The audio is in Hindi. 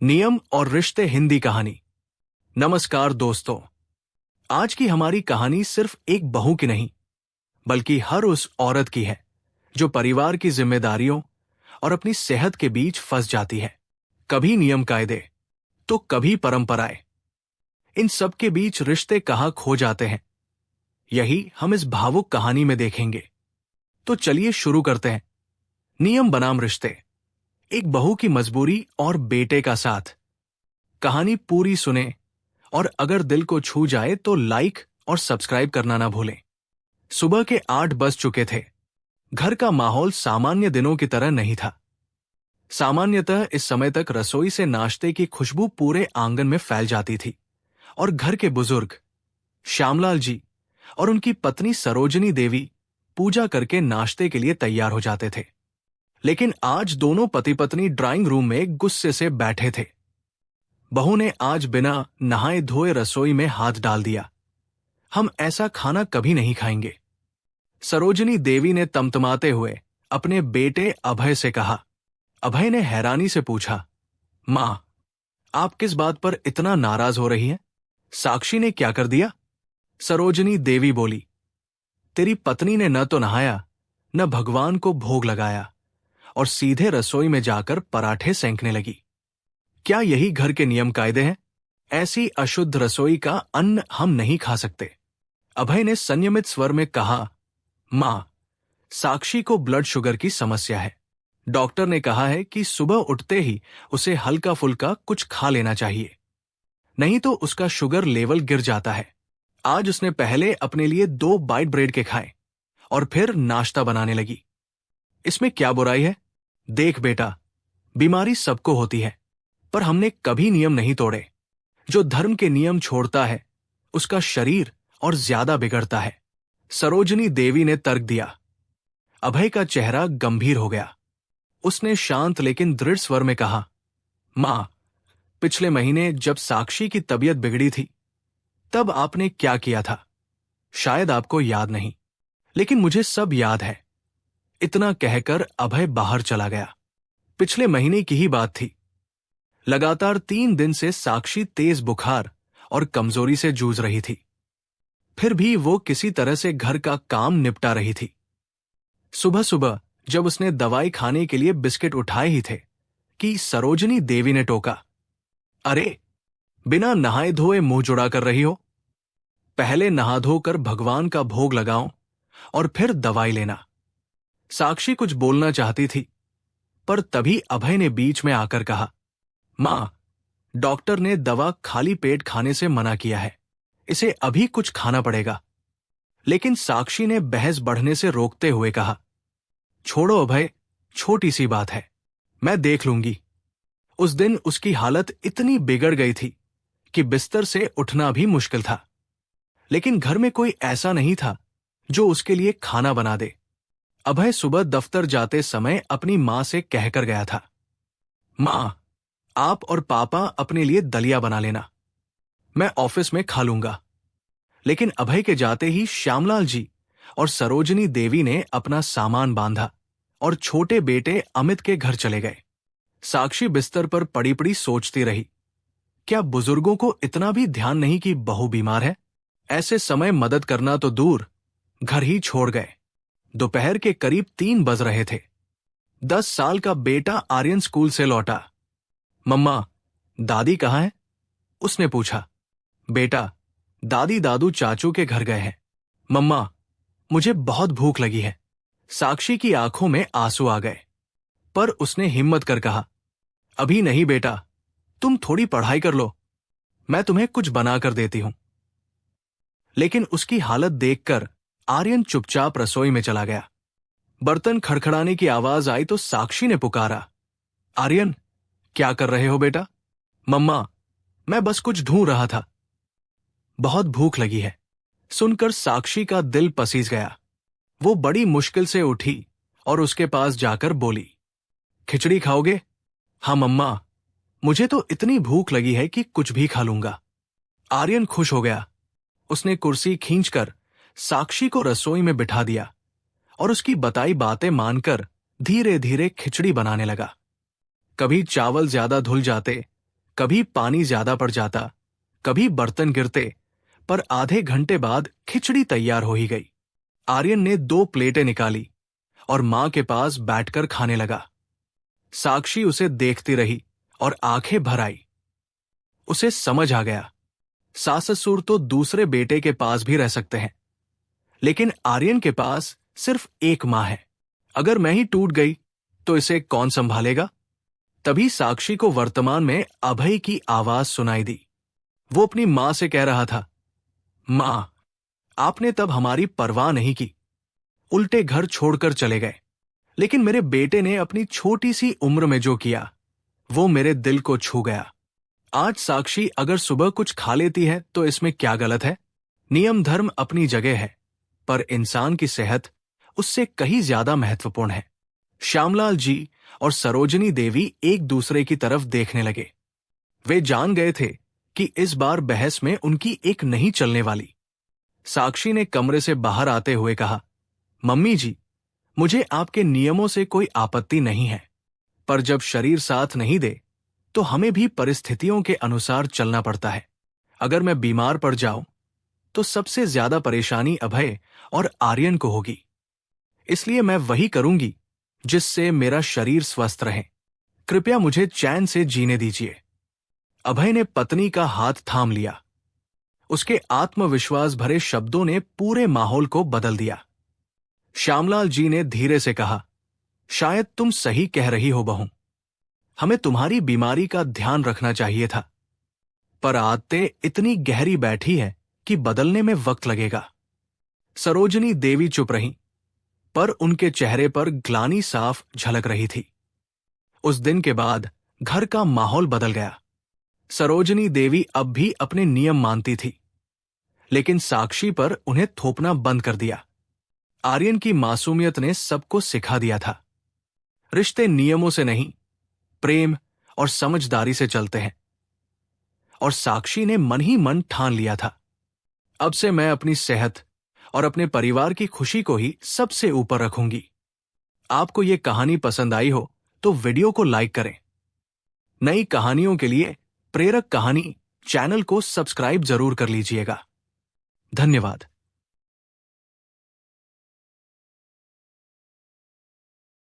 नियम और रिश्ते हिंदी कहानी। नमस्कार दोस्तों, आज की हमारी कहानी सिर्फ एक बहू की नहीं बल्कि हर उस औरत की है जो परिवार की जिम्मेदारियों और अपनी सेहत के बीच फंस जाती है। कभी नियम कायदे तो कभी परंपराएं, इन सब के बीच रिश्ते कहाँ खो जाते हैं, यही हम इस भावुक कहानी में देखेंगे। तो चलिए शुरू करते हैं। नियम बनाम रिश्ते, एक बहू की मजबूरी और बेटे का साथ। कहानी पूरी सुने और अगर दिल को छू जाए तो लाइक और सब्सक्राइब करना ना भूलें। सुबह के 8 बज चुके थे। घर का माहौल सामान्य दिनों की तरह नहीं था। सामान्यतः इस समय तक रसोई से नाश्ते की खुशबू पूरे आंगन में फैल जाती थी और घर के बुजुर्ग श्यामलाल जी और उनकी पत्नी सरोजनी देवी पूजा करके नाश्ते के लिए तैयार हो जाते थे। लेकिन आज दोनों पति पत्नी ड्राइंग रूम में गुस्से से बैठे थे। बहू ने आज बिना नहाए धोए रसोई में हाथ डाल दिया। हम ऐसा खाना कभी नहीं खाएंगे, सरोजनी देवी ने तमतमाते हुए अपने बेटे अभय से कहा। अभय ने हैरानी से पूछा, मां, आप किस बात पर इतना नाराज हो रही हैं? साक्षी ने क्या कर दिया? सरोजनी देवी बोली, तेरी पत्नी ने न तो नहाया न भगवान को भोग लगाया और सीधे रसोई में जाकर पराठे सेंकने लगी। क्या यही घर के नियम कायदे हैं? ऐसी अशुद्ध रसोई का अन्न हम नहीं खा सकते। अभय ने संयमित स्वर में कहा, मां, साक्षी को ब्लड शुगर की समस्या है। डॉक्टर ने कहा है कि सुबह उठते ही उसे हल्का फुल्का कुछ खा लेना चाहिए, नहीं तो उसका शुगर लेवल गिर जाता है। आज उसने पहले अपने लिए 2 बाइट ब्रेड के खाए और फिर नाश्ता बनाने लगी। इसमें क्या बुराई है? देख बेटा, बीमारी सबको होती है, पर हमने कभी नियम नहीं तोड़े। जो धर्म के नियम छोड़ता है उसका शरीर और ज्यादा बिगड़ता है, सरोजनी देवी ने तर्क दिया। अभय का चेहरा गंभीर हो गया। उसने शांत लेकिन दृढ़ स्वर में कहा, मां, पिछले महीने जब साक्षी की तबीयत बिगड़ी थी तब आपने क्या किया था? शायद आपको याद नहीं, लेकिन मुझे सब याद है। इतना कहकर अभय बाहर चला गया। पिछले महीने की ही बात थी। लगातार 3 दिन से साक्षी तेज बुखार और कमजोरी से जूझ रही थी। फिर भी वो किसी तरह से घर का काम निपटा रही थी। सुबह सुबह जब उसने दवाई खाने के लिए बिस्किट उठाए ही थे कि सरोजनी देवी ने टोका, अरे, बिना नहाए धोए मुंह जुड़ा कर रही हो। पहले नहा धोकर भगवान का भोग लगाओ और फिर दवाई लेना। साक्षी कुछ बोलना चाहती थी, पर तभी अभय ने बीच में आकर कहा, मां, डॉक्टर ने दवा खाली पेट खाने से मना किया है, इसे अभी कुछ खाना पड़ेगा। लेकिन साक्षी ने बहस बढ़ने से रोकते हुए कहा, छोड़ो अभय, छोटी सी बात है, मैं देख लूंगी। उस दिन उसकी हालत इतनी बिगड़ गई थी कि बिस्तर से उठना भी मुश्किल था। लेकिन घर में कोई ऐसा नहीं था जो उसके लिए खाना बना दे। अभय सुबह दफ्तर जाते समय अपनी मां से कहकर गया था, मां, आप और पापा अपने लिए दलिया बना लेना, मैं ऑफिस में खा लूंगा। लेकिन अभय के जाते ही श्यामलाल जी और सरोजनी देवी ने अपना सामान बांधा और छोटे बेटे अमित के घर चले गए। साक्षी बिस्तर पर पड़ी पड़ी सोचती रही, क्या बुजुर्गों को इतना भी ध्यान नहीं कि बहू बीमार है? ऐसे समय मदद करना तो दूर, घर ही छोड़ गए। दोपहर के करीब 3 बज रहे थे। 10 साल का बेटा आर्यन स्कूल से लौटा। मम्मा, दादी कहाँ है? उसने पूछा। बेटा, दादी दादू चाचू के घर गए हैं। मम्मा, मुझे बहुत भूख लगी है। साक्षी की आंखों में आंसू आ गए, पर उसने हिम्मत कर कहा, अभी नहीं बेटा, तुम थोड़ी पढ़ाई कर लो, मैं तुम्हें कुछ बना कर देती हूं। लेकिन उसकी हालत देखकर आर्यन चुपचाप रसोई में चला गया। बर्तन खड़खड़ाने की आवाज आई तो साक्षी ने पुकारा, आर्यन, क्या कर रहे हो बेटा? मम्मा, मैं बस कुछ ढूंढ रहा था। बहुत भूख लगी है। सुनकर साक्षी का दिल पसीज गया। वो बड़ी मुश्किल से उठी और उसके पास जाकर बोली, खिचड़ी खाओगे? हाँ मम्मा, मुझे तो इतनी भूख लगी है कि कुछ भी खा लूंगा। आर्यन खुश हो गया। उसने कुर्सी खींचकर साक्षी को रसोई में बिठा दिया और उसकी बताई बातें मानकर धीरे धीरे खिचड़ी बनाने लगा। कभी चावल ज्यादा धुल जाते कभी पानी ज्यादा पड़ जाता, कभी बर्तन गिरते, पर आधे घंटे बाद खिचड़ी तैयार हो ही गई। आर्यन ने 2 प्लेटें निकाली और मां के पास बैठकर खाने लगा। साक्षी उसे देखती रही और आंखें भर आई। उसे समझ आ गया, सास ससुर तो दूसरे बेटे के पास भी रह सकते हैं, लेकिन आर्यन के पास सिर्फ एक मां है। अगर मैं ही टूट गई तो इसे कौन संभालेगा? तभी साक्षी को वर्तमान में अभय की आवाज सुनाई दी। वो अपनी मां से कह रहा था, मां, आपने तब हमारी परवाह नहीं की, उल्टे घर छोड़कर चले गए, लेकिन मेरे बेटे ने अपनी छोटी सी उम्र में जो किया वो मेरे दिल को छू गया। आज साक्षी अगर सुबह कुछ खा लेती है तो इसमें क्या गलत है? नियम धर्म अपनी जगह है, पर इंसान की सेहत उससे कहीं ज्यादा महत्वपूर्ण है। श्यामलाल जी और सरोजनी देवी एक दूसरे की तरफ देखने लगे। वे जान गए थे कि इस बार बहस में उनकी एक नहीं चलने वाली। साक्षी ने कमरे से बाहर आते हुए कहा, मम्मी जी, मुझे आपके नियमों से कोई आपत्ति नहीं है, पर जब शरीर साथ नहीं दे तो हमें भी परिस्थितियों के अनुसार चलना पड़ता है। अगर मैं बीमार पड़ जाऊं तो सबसे ज्यादा परेशानी अभय और आर्यन को होगी, इसलिए मैं वही करूंगी जिससे मेरा शरीर स्वस्थ रहे। कृपया मुझे चैन से जीने दीजिए। अभय ने पत्नी का हाथ थाम लिया। उसके आत्मविश्वास भरे शब्दों ने पूरे माहौल को बदल दिया। श्यामलाल जी ने धीरे से कहा, शायद तुम सही कह रही हो बहू, हमें तुम्हारी बीमारी का ध्यान रखना चाहिए था, पर आदतें इतनी गहरी बैठी है कि बदलने में वक्त लगेगा। सरोजनी देवी चुप रहीं, पर उनके चेहरे पर ग्लानि साफ झलक रही थी। उस दिन के बाद घर का माहौल बदल गया। सरोजनी देवी अब भी अपने नियम मानती थी, लेकिन साक्षी पर उन्हें थोपना बंद कर दिया। आर्यन की मासूमियत ने सबको सिखा दिया था, रिश्ते नियमों से नहीं, प्रेम और समझदारी से चलते हैं। और साक्षी ने मन ही मन ठान लिया था, अब से मैं अपनी सेहत और अपने परिवार की खुशी को ही सबसे ऊपर रखूंगी। आपको ये कहानी पसंद आई हो तो वीडियो को लाइक करें। नई कहानियों के लिए प्रेरक कहानी चैनल को सब्सक्राइब जरूर कर लीजिएगा। धन्यवाद।